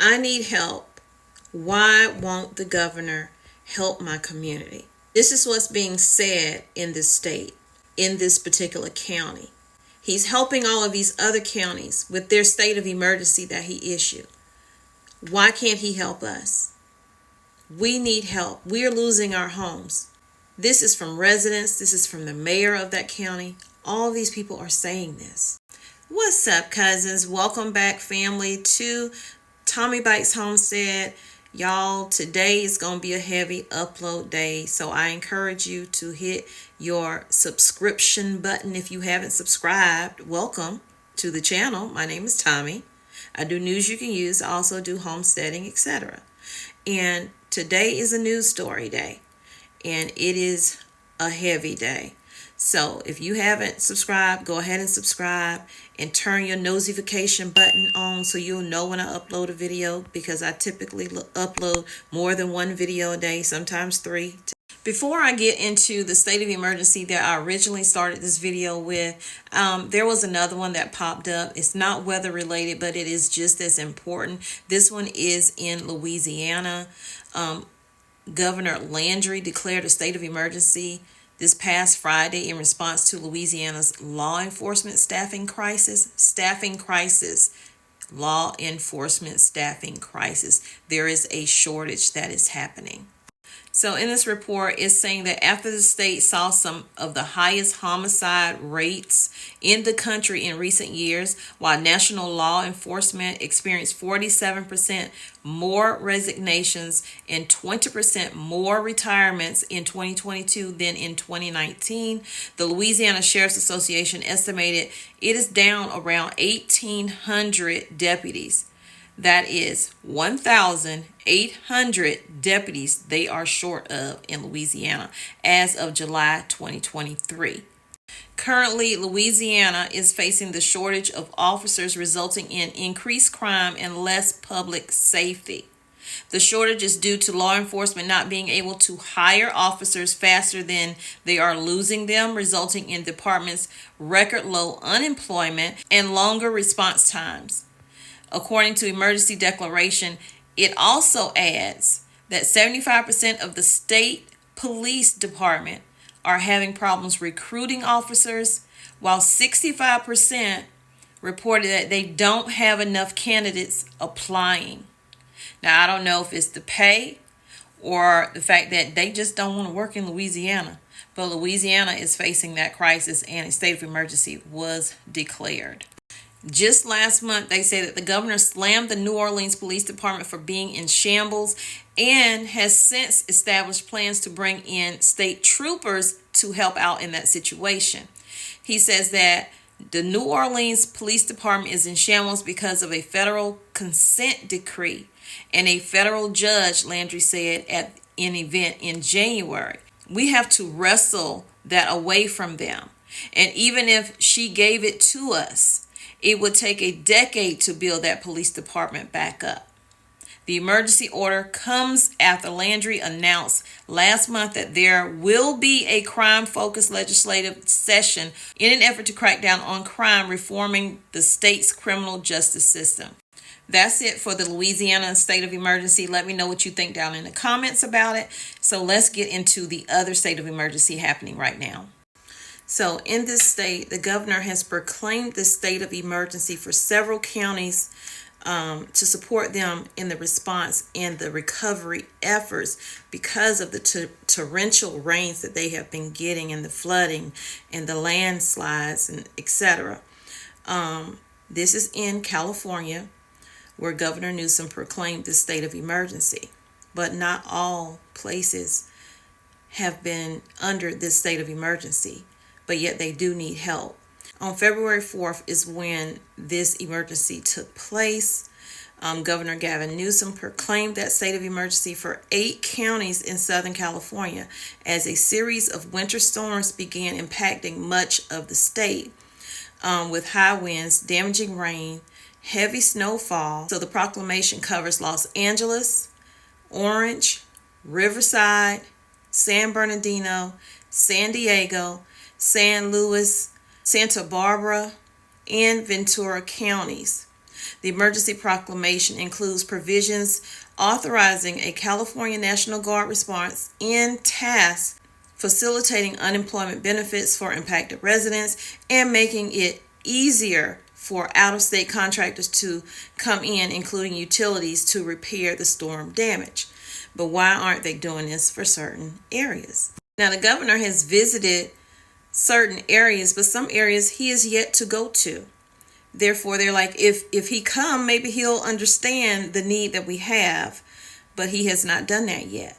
I need help. Why won't the governor help my community? This is what's being said in this state, in this particular county. He's helping all of these other counties with their state of emergency that he issued. Why can't he help us? We need help. We are losing our homes. This is from residents. This is from the mayor of that county. All these people are saying this. What's up, cousins? Welcome back, family, to Tommy Bites Homestead. Y'all, today is going to be a heavy upload day, so I encourage you to hit your subscription button if you haven't subscribed. Welcome to the channel. My name is Tommy. I do news you can use. I also do homesteading, etc. And today is a news story day, and it is a heavy day. So if you haven't subscribed, go ahead and subscribe and turn your notification button on so you'll know when I upload a video, because I typically upload more than one video a day, sometimes 3. Before I get into the state of emergency that I originally started this video with, there was another one that popped up. It's not weather related, but it is just as important. This one is in Louisiana. Governor Landry declared a state of emergency this past Friday in response to Louisiana's law enforcement staffing crisis. Law enforcement staffing crisis. There is a shortage that is happening. So in this report, it's saying that after the state saw some of the highest homicide rates in the country in recent years, while national law enforcement experienced 47% more resignations and 20% more retirements in 2022 than in 2019, the Louisiana Sheriff's Association estimated it is down around 1,800 deputies. That is 1,800 deputies they are short of in Louisiana as of July 2023. Currently, Louisiana is facing the shortage of officers, resulting in increased crime and less public safety. The shortage is due to law enforcement not being able to hire officers faster than they are losing them, resulting in departments' record low unemployment and longer response times. According to emergency declaration, it also adds that 75% of the state police department are having problems recruiting officers, while 65% reported that they don't have enough candidates applying. Now, I don't know if it's the pay or the fact that they just don't want to work in Louisiana, but Louisiana is facing that crisis and a state of emergency was declared. Just last month, they say that the governor slammed the New Orleans Police Department for being in shambles and has since established plans to bring in state troopers to help out in that situation. He says that the New Orleans Police Department is in shambles because of a federal consent decree and a federal judge, Landry said at an event in January. We have to wrestle that away from them. And even if she gave it to us, it would take a decade to build that police department back up. The emergency order comes after Landry announced last month that there will be a crime-focused legislative session in an effort to crack down on crime, reforming the state's criminal justice system. That's it for the Louisiana state of emergency. Let me know what you think down in the comments about it. So let's get into the other state of emergency happening right now. So in this state, the governor has proclaimed the state of emergency for several counties to support them in the response and the recovery efforts because of the torrential rains that they have been getting, and the flooding and the landslides and etc. This is in California, where Governor Newsom proclaimed the state of emergency. But not all places have been under this state of emergency, but yet they do need help. On February 4th is when this emergency took place. Governor Gavin Newsom proclaimed that state of emergency for 8 counties in Southern California as a series of winter storms began impacting much of the state, with high winds, damaging rain, heavy snowfall. So the proclamation covers Los Angeles, Orange, Riverside, San Bernardino, San Diego, San Luis, Santa Barbara, and Ventura counties. The emergency proclamation includes provisions authorizing a California National Guard response in tasks facilitating unemployment benefits for impacted residents and making it easier for out-of-state contractors to come in, including utilities, to repair the storm damage. But why aren't they doing this for certain areas? Now, the governor has visited certain areas, but some areas he is yet to go to. Therefore, they're like, if he come, maybe he'll understand the need that we have, but he has not done that yet.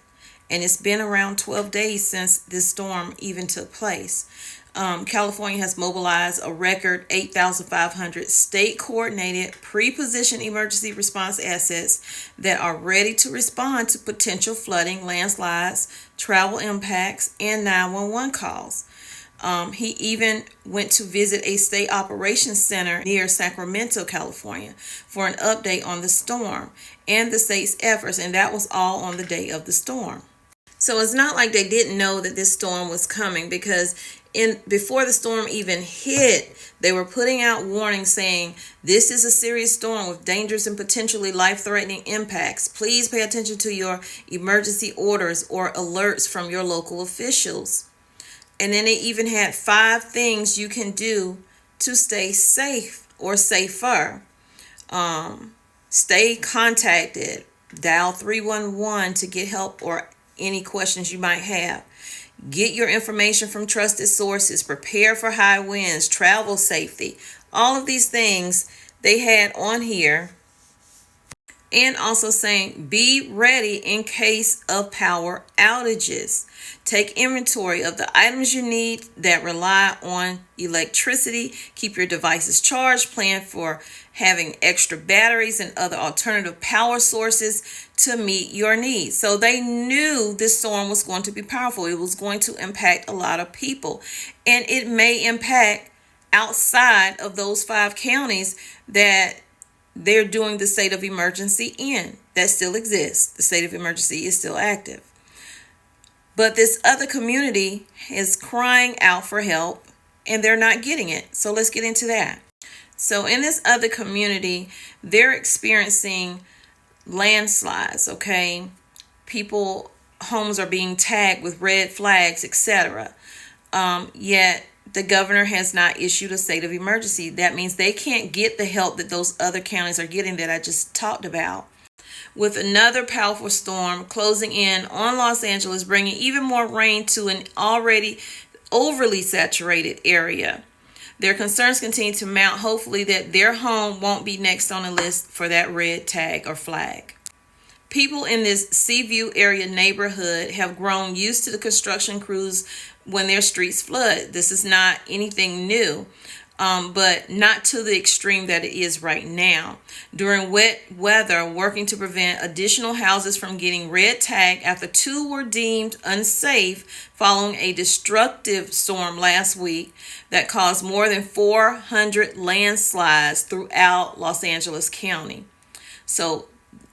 And it's been around 12 days since this storm even took place. California has mobilized a record 8,500 state-coordinated, pre-positioned emergency response assets that are ready to respond to potential flooding, landslides, travel impacts, and 911 calls. He even went to visit a state operations center near Sacramento, California, for an update on the storm and the state's efforts, and that was all on the day of the storm. So it's not like they didn't know that this storm was coming, because before the storm even hit, they were putting out warnings saying, this is a serious storm with dangerous and potentially life-threatening impacts. Please pay attention to your emergency orders or alerts from your local officials. And then they even had 5 things you can do to stay safe or safer. Stay contacted. Dial 311 to get help or any questions you might have. Get your information from trusted sources. Prepare for high winds. Travel safety. All of these things they had on here. And also saying, be ready in case of power outages. Take inventory of the items you need that rely on electricity. Keep your devices charged. Plan for having extra batteries and other alternative power sources to meet your needs. So they knew this storm was going to be powerful. It was going to impact a lot of people. And it may impact outside of those 5 counties that they're doing the state of emergency in. That still exists. The state of emergency is still active. But this other community is crying out for help and they're not getting it. So let's get into that. So in this other community, they're experiencing landslides, okay? Homes are being tagged with red flags, etc. Yet the governor has not issued a state of emergency. That means they can't get the help that those other counties are getting that I just talked about. With another powerful storm closing in on Los Angeles, bringing even more rain to an already overly saturated area. Their concerns continue to mount, hopefully that their home won't be next on the list for that red tag or flag. People in this Seaview area neighborhood have grown used to the construction crews when their streets flood. This is not anything new, but not to the extreme that it is right now. During wet weather, working to prevent additional houses from getting red tagged after 2 were deemed unsafe following a destructive storm last week that caused more than 400 landslides throughout Los Angeles County. So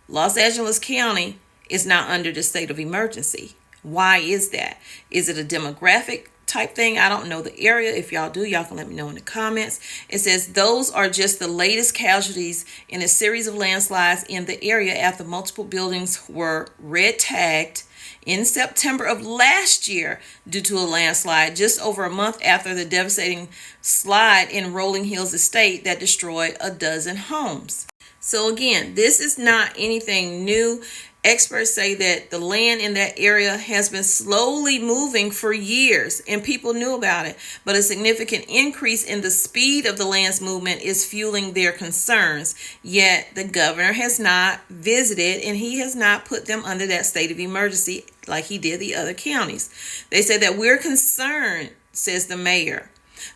Los Angeles County is not under the state of emergency. Why is that? Is it a demographic type thing? I don't know the area. If y'all do, y'all can let me know in the comments. It says those are just the latest casualties in a series of landslides in the area after multiple buildings were red tagged in September of last year due to a landslide, just over a month after the devastating slide in Rolling Hills Estate that destroyed a dozen homes. So again, this is not anything new. Experts say that the land in that area has been slowly moving for years and people knew about it, but a significant increase in the speed of the land's movement is fueling their concerns. Yet the governor has not visited and he has not put them under that state of emergency like he did the other counties. They say that we're concerned, says the mayor.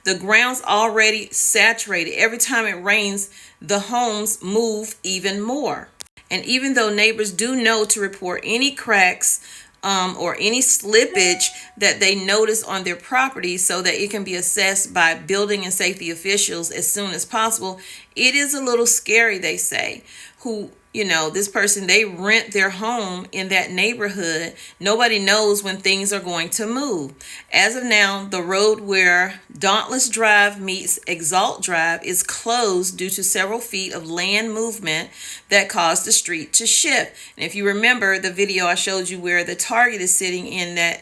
The ground's already saturated. Every time it rains, the homes move even more. And even though neighbors do know to report any cracks or any slippage that they notice on their property so that it can be assessed by building and safety officials as soon as possible, it is a little scary, they say, who this person, they rent their home in that neighborhood. Nobody knows when things are going to move. As of now, the road where Dauntless Drive meets Exalt Drive is closed due to several feet of land movement that caused the street to shift. And if you remember the video I showed you where the Target is sitting in that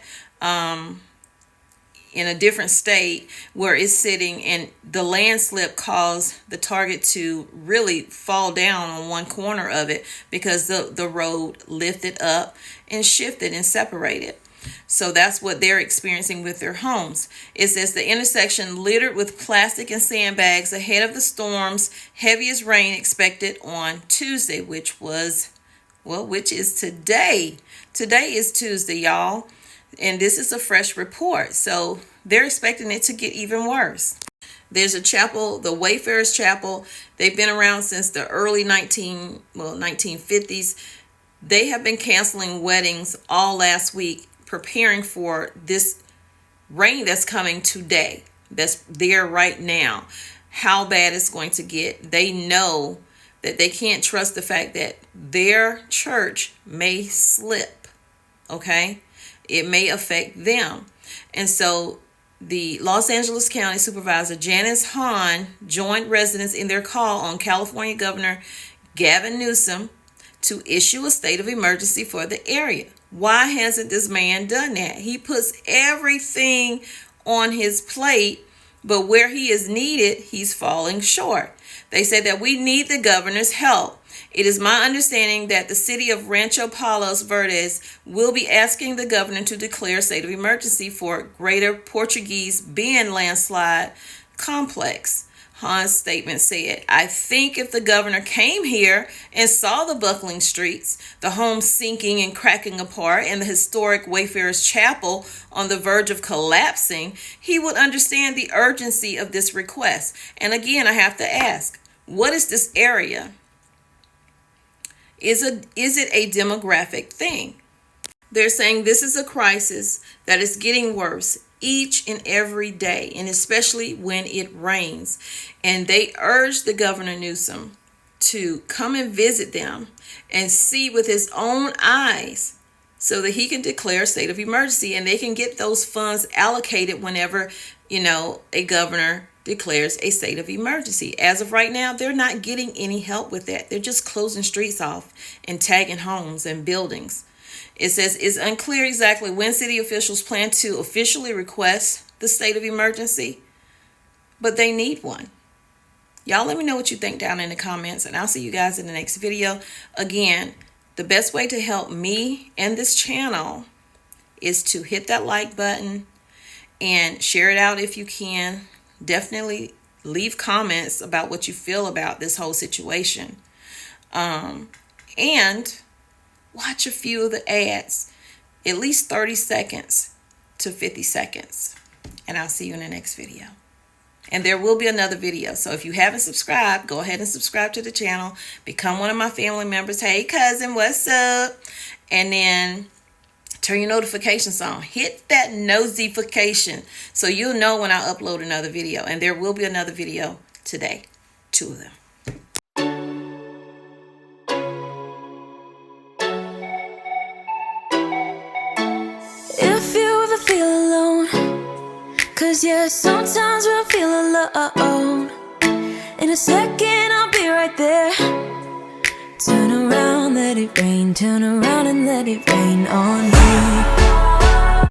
in a different state where it's sitting, and the landslip caused the Target to really fall down on one corner of it because the road lifted up and shifted and separated. So that's what they're experiencing with their homes. It says the intersection littered with plastic and sandbags ahead of the storm's heaviest rain expected on Tuesday, which is today. Today is Tuesday, y'all. And this is a fresh report. So they're expecting it to get even worse. There's a chapel, the Wayfarers Chapel. They've been around since the early 1950s. They have been canceling weddings all last week, preparing for this rain that's coming today. That's there right now. How bad it's going to get. They know that they can't trust the fact that their church may slip. Okay? It may affect them. And so the Los Angeles County Supervisor Janice Hahn joined residents in their call on California Governor Gavin Newsom to issue a state of emergency for the area. Why hasn't this man done that? He puts everything on his plate, but where he is needed, he's falling short. They say that we need the governor's help. It is my understanding that the city of Rancho Palos Verdes will be asking the governor to declare a state of emergency for Greater Portuguese Bend landslide complex. Hahn's statement said, I think if the governor came here and saw the buckling streets, the homes sinking and cracking apart, and the historic Wayfarers Chapel on the verge of collapsing, he would understand the urgency of this request. And again, I have to ask, what is this area? Is it a demographic thing? They're saying this is a crisis that is getting worse each and every day, and especially when it rains. And they urge the Governor Newsom to come and visit them and see with his own eyes so that he can declare a state of emergency and they can get those funds allocated whenever, a governor declares a state of emergency. As of right now, they're not getting any help with that. They're just closing streets off and tagging homes and buildings. It says it's unclear exactly when city officials plan to officially request the state of emergency, but they need one. Y'all let me know what you think down in the comments, and I'll see you guys in the next video. Again, the best way to help me and this channel is to hit that like button and share it out if you can. Definitely leave comments about what you feel about this whole situation. And watch a few of the ads, at least 30 seconds to 50 seconds. And I'll see you in the next video. And there will be another video. So if you haven't subscribed, go ahead and subscribe to the channel. Become one of my family members. Hey, cousin, what's up? And then turn your notifications on. Hit that notification so you'll know when I upload another video. And there will be another video today. 2 of them. If you ever feel alone, 'cause yeah, sometimes we'll feel alone. In a second, I'll be right there. Turn around, let it rain. Turn around and let it rain on me.